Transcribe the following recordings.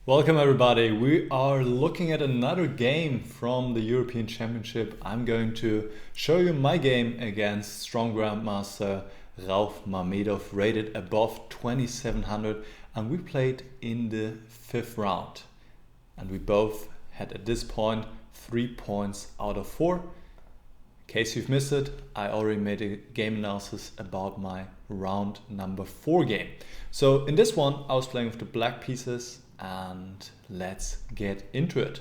Welcome everybody. We are looking at another game from the European Championship. I'm going to show you my game against strong Grandmaster Rauf Mamedov, rated above 2700, and we played in the 5th round. And we both had at this point 3 points out of 4. In case you've missed it, I already made a game analysis about my round number 4 game. So in this one I was playing with the black pieces, and let's get into it.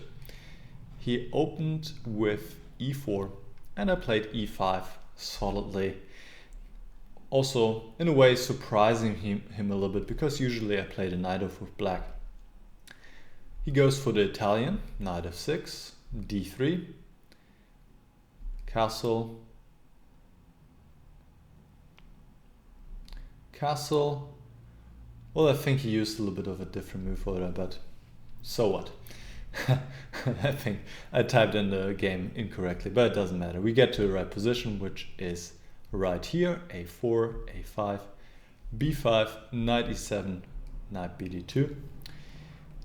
He opened with e4 and I played e5 solidly. Also in a way surprising him a little bit, because usually I play the knight off with black. He goes for the Italian, knight f6, d3, castle, castle. Well, I think he used a little bit of a different move for that, but so what? I think I typed in the game incorrectly, but it doesn't matter. We get to the right position, which is right here. a4, a5, b5, knight e7, knight bd2,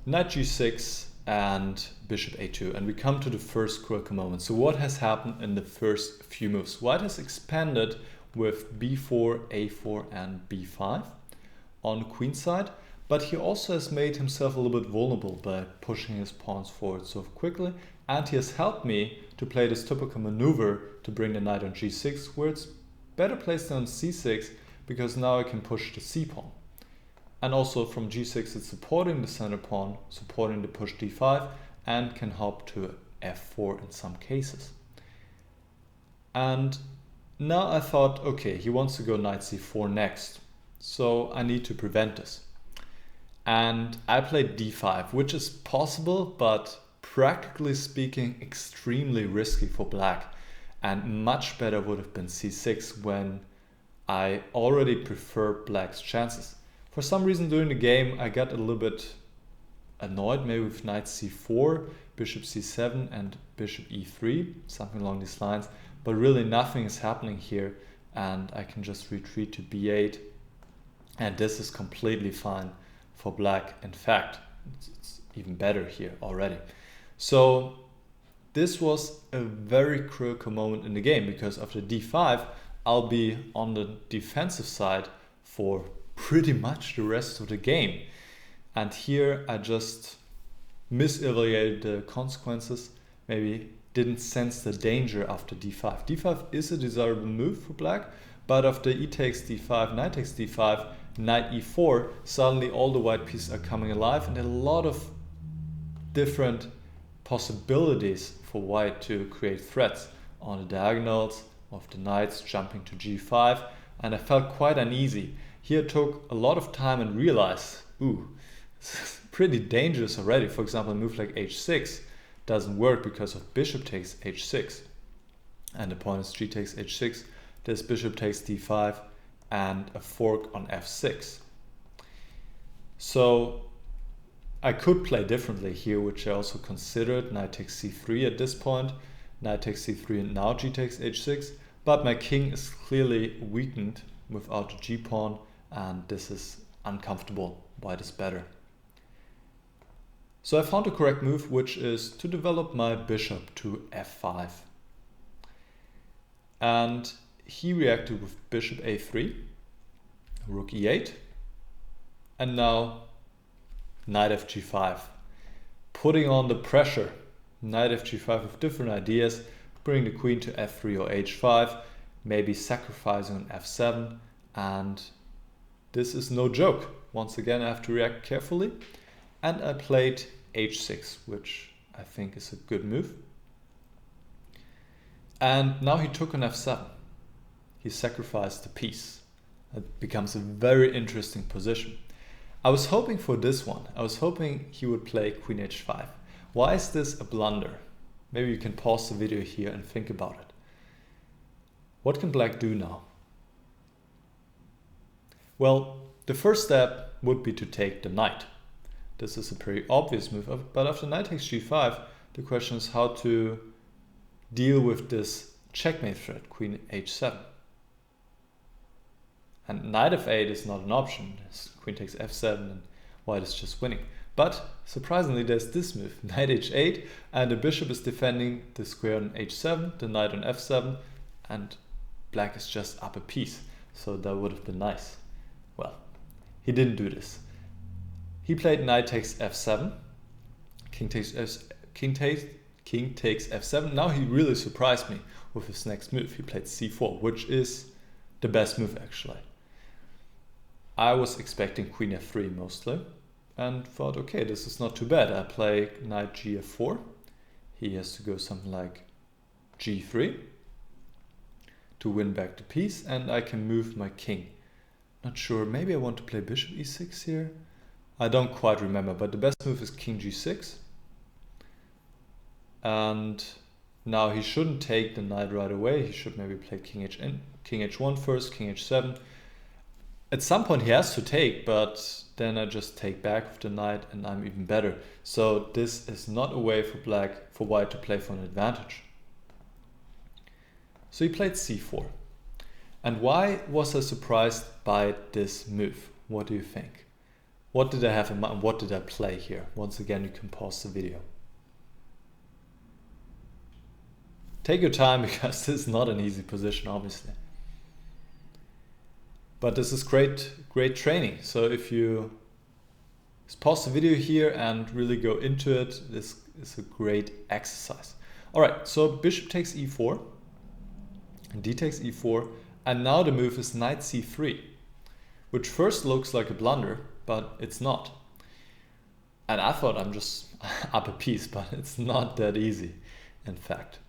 knight g6, and bishop a2. And we come to the first critical moment. So what has happened in the first few moves? White has expanded with b4, a4, and b5. On queen side, but he also has made himself a little bit vulnerable by pushing his pawns forward so quickly, and he has helped me to play this typical maneuver to bring the knight on g6, where it's better placed than on c6, because now I can push the c pawn. And also from g6 it's supporting the center pawn, supporting the push d5, and can hop to f4 in some cases. And now I thought, okay, he wants to go knight c4 next. So I need to prevent this. And I played d5, which is possible, but practically speaking, extremely risky for black. And much better would have been c6, when I already prefer black's chances. For some reason during the game, I got a little bit annoyed, maybe with knight c4, bishop c7, and bishop e3, something along these lines. But really nothing is happening here, and I can just retreat to b8. And this is completely fine for black. In fact, it's even better here already. So this was a very critical moment in the game, because after d5, I'll be on the defensive side for pretty much the rest of the game. And here I just misevaluated the consequences, maybe didn't sense the danger after d5. d5 is a desirable move for black, but after e takes d5, knight takes d5, knight e4, suddenly all the white pieces are coming alive, and there are a lot of different possibilities for white to create threats on the diagonals of the knights jumping to g5, and I felt quite uneasy. Here it took a lot of time and realized, ooh, it's pretty dangerous already. For example, a move like h6 doesn't work because of bishop takes h6, and the pawn is g takes h6, this bishop takes d5, and a fork on f6. So I could play differently here, which I also considered. Knight takes c3 at this point, knight takes c3, and now g takes h6, but my king is clearly weakened without the g pawn, and this is uncomfortable. White is better. So I found the correct move, which is to develop my bishop to f5. And he reacted with bishop a3, rook e8, and now knight fg5, putting on the pressure. Knight fg5 with different ideas, bring the queen to f3 or h5, maybe sacrificing on f7, and this is no joke. Once again I have to react carefully, and I played h6, which I think is a good move. And now he took on f7. He sacrificed the piece. It becomes a very interesting position. I was hoping for this one. I was hoping he would play queen h5. Why is this a blunder? Maybe you can pause the video here and think about it. What can black do now? Well, the first step would be to take the knight. This is a pretty obvious move, but after knight takes g5, the question is how to deal with this checkmate threat, queen h7. And knight f8 is not an option. Queen takes f7 and white is just winning. But surprisingly, there's this move, knight h8, and the bishop is defending the square on h7, the knight on f7, and black is just up a piece. So that would have been nice. Well, he didn't do this. He played knight takes f7, king takes f7. Now he really surprised me with his next move. He played c4, which is the best move actually. I was expecting queen f3 mostly, and thought, okay, this is not too bad. I play knight gf4. He has to go something like g3 to win back the piece, and I can move my king. Not sure, maybe I want to play bishop e6 here. I don't quite remember, but the best move is king g6. And now he shouldn't take the knight right away. He should maybe play king h1 first, king h7. At some point he has to take, but then I just take back with the knight and I'm even better. So this is not a way for white to play for an advantage. So he played c4. And why was I surprised by this move? What do you think? What did I have in mind? What did I play here? Once again, you can pause the video. Take your time, because this is not an easy position, obviously. But this is great training. So if you just pause the video here and really go into it, this is a great exercise. All right, so bishop takes e4, and d takes e4, and now the move is knight c3, which first looks like a blunder, but it's not. And I thought I'm just up a piece, but it's not that easy, in fact.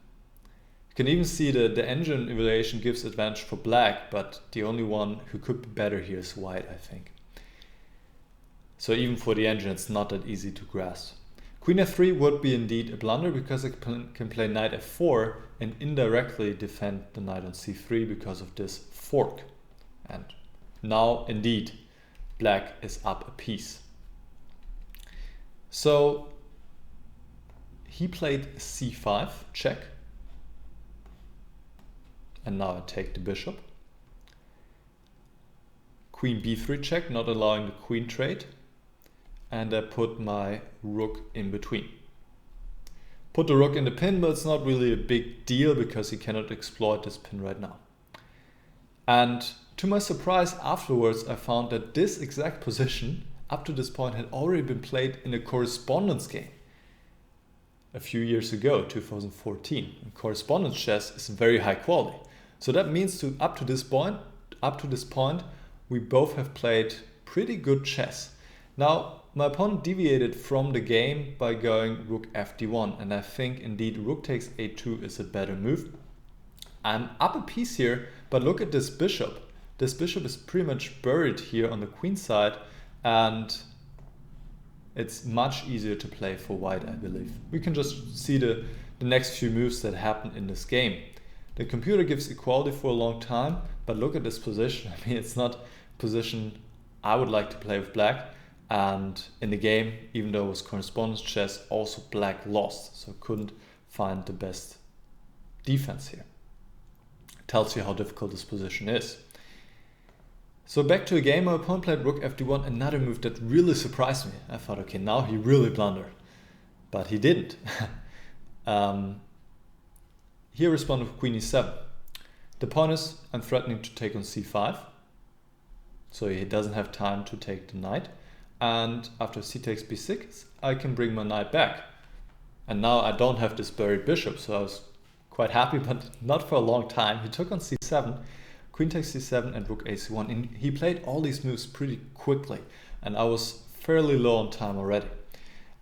You can even see the engine evaluation gives advantage for black, but the only one who could be better here is white, I think. So even for the engine, it's not that easy to grasp. Queen f3 would be indeed a blunder, because I can play knight f4 and indirectly defend the knight on c3 because of this fork. And now indeed black is up a piece. So he played c5 check, and now I take the bishop. Queen b3 check, not allowing the queen trade. And I put my rook in between. Put the rook in the pin, but it's not really a big deal because he cannot exploit this pin right now. And to my surprise, afterwards I found that this exact position up to this point had already been played in a correspondence game a few years ago, 2014. And correspondence chess is very high quality. So that means up to this point, we both have played pretty good chess. Now, my opponent deviated from the game by going rook fd1, and I think indeed rook takes a2 is a better move. I'm up a piece here, but look at this bishop. This bishop is pretty much buried here on the queen side, and it's much easier to play for white, I believe. We can just see the next few moves that happen in this game. The computer gives equality for a long time, but look at this position. I mean, it's not a position I would like to play with black. And in the game, even though it was correspondence chess, also black lost. So couldn't find the best defense here. It tells you how difficult this position is. So back to the game, my opponent played rook fd1, another move that really surprised me. I thought, okay, now he really blundered. But he didn't. Here responded with queen e7. The pawn is, I'm threatening to take on c5. So he doesn't have time to take the knight. And after c takes b6, I can bring my knight back. And now I don't have this buried bishop, so I was quite happy, but not for a long time. He took on c7, queen takes c7 and rook ac1. And he played all these moves pretty quickly, and I was fairly low on time already.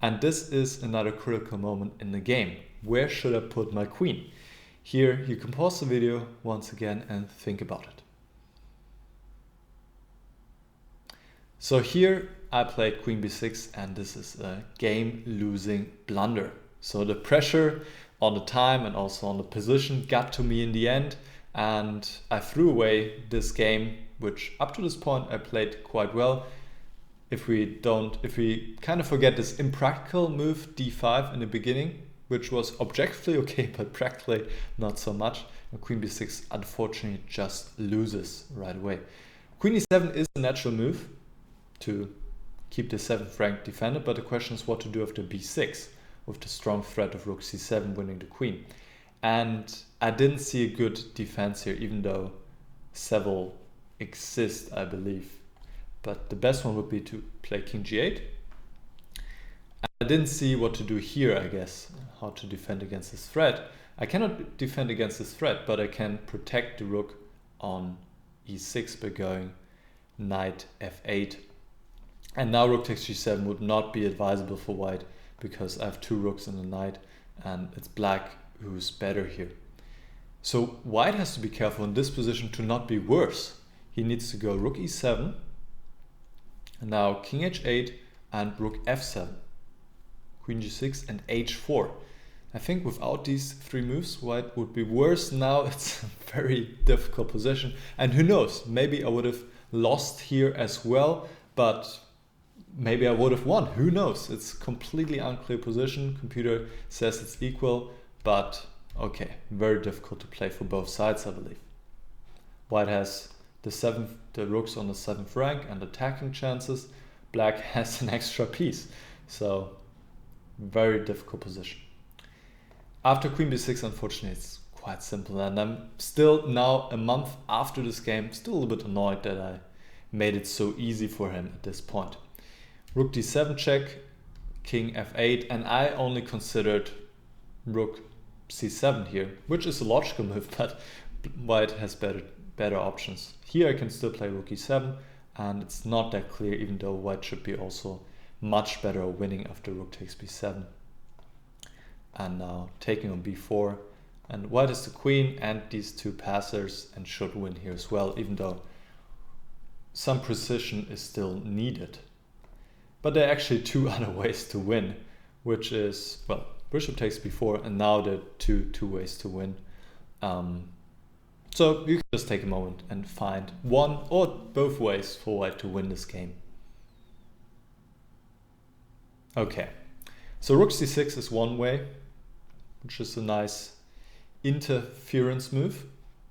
And this is another critical moment in the game. Where should I put my queen? Here you can pause the video once again and think about it. So here I played queen b6, and this is a game-losing blunder. So the pressure on the time and also on the position got to me in the end, and I threw away this game, which up to this point I played quite well. If we kind of forget this impractical move d5 in the beginning, which was objectively okay, but practically not so much, and queen b6 unfortunately just loses right away. Queen e7 is a natural move to keep the 7th rank defended, but the question is what to do after b6 with the strong threat of rook c7 winning the queen. And I didn't see a good defense here, even though several exist, I believe. But the best one would be to play king g8. I didn't see what to do here, I guess, how to defend against this threat. I cannot defend against this threat, but I can protect the rook on e6 by going knight f8. And now rook takes g7 would not be advisable for white because I have 2 rooks and a knight, and it's black who's better here. So white has to be careful in this position to not be worse. He needs to go rook e7, and now king h8 and rook f7, queen g6 and h4. I think without these 3 moves, white would be worse. Now it's a very difficult position, and who knows, maybe I would have lost here as well, but maybe I would have won. Who knows? It's completely unclear position. Computer says it's equal, but okay, very difficult to play for both sides, I believe. White has the rooks on the 7th rank and attacking chances. Black has an extra piece, so very difficult position. After queen b6, unfortunately, it's quite simple, and I'm still now a month after this game still a little bit annoyed that I made it so easy for him at this point. Rook d7 check, king f8, and I only considered rook c7 here, which is a logical move, but white has better options. Here I can still play rook e7, and it's not that clear, even though white should be also much better at winning after rook takes b7. And now taking on b4, and white has the queen and these 2 passers and should win here as well, even though some precision is still needed. But there are actually 2 other ways to win, which is, well, bishop takes b4, and now there are two ways to win. So you can just take a moment and find one or both ways for white to win this game. Okay, so rook c6 is one way, which is a nice interference move.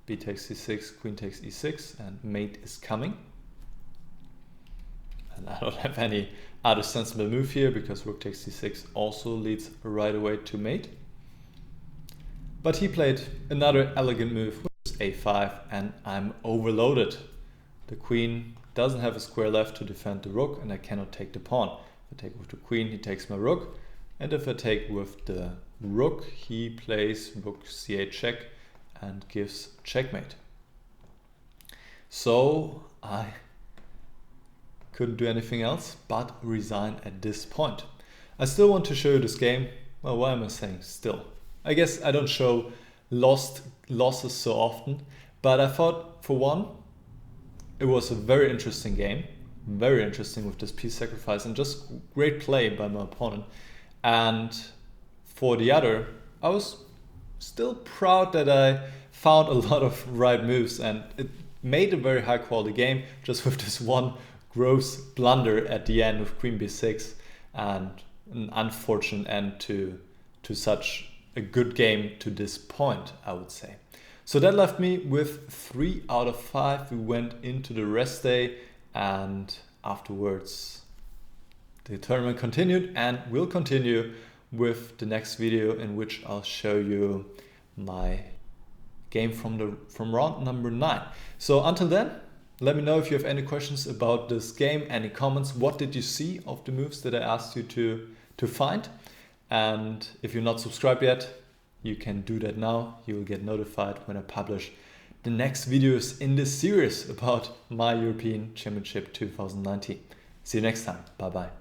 B takes c6, queen takes e6, and mate is coming. And I don't have any other sensible move here because rook takes c6 also leads right away to mate. But he played another elegant move, which is a5, and I'm overloaded. The queen doesn't have a square left to defend the rook, and I cannot take the pawn. If I take with the queen, he takes my rook, and if I take with the rook, he plays rook c8 check and gives checkmate. So I couldn't do anything else but resign at this point. I still want to show you this game. Well, why am I saying still? I guess I don't show losses so often, but I thought, for one, it was a very interesting game, very interesting with this piece sacrifice and just great play by my opponent. And for the other, I was still proud that I found a lot of right moves, and it made a very high quality game just with this one gross blunder at the end with queen b6 and an unfortunate end to such a good game to this point, I would say. So that left me with 3 out of 5. We went into the rest day, and afterwards the tournament continued and will continue with the next video, in which I'll show you my game from round number 9. So until then, let me know if you have any questions about this game, any comments. What did you see of the moves that I asked you to find? And if you're not subscribed yet, you can do that now. You will get notified when I publish the next videos in this series about my European Championship 2019. See you next time. Bye bye.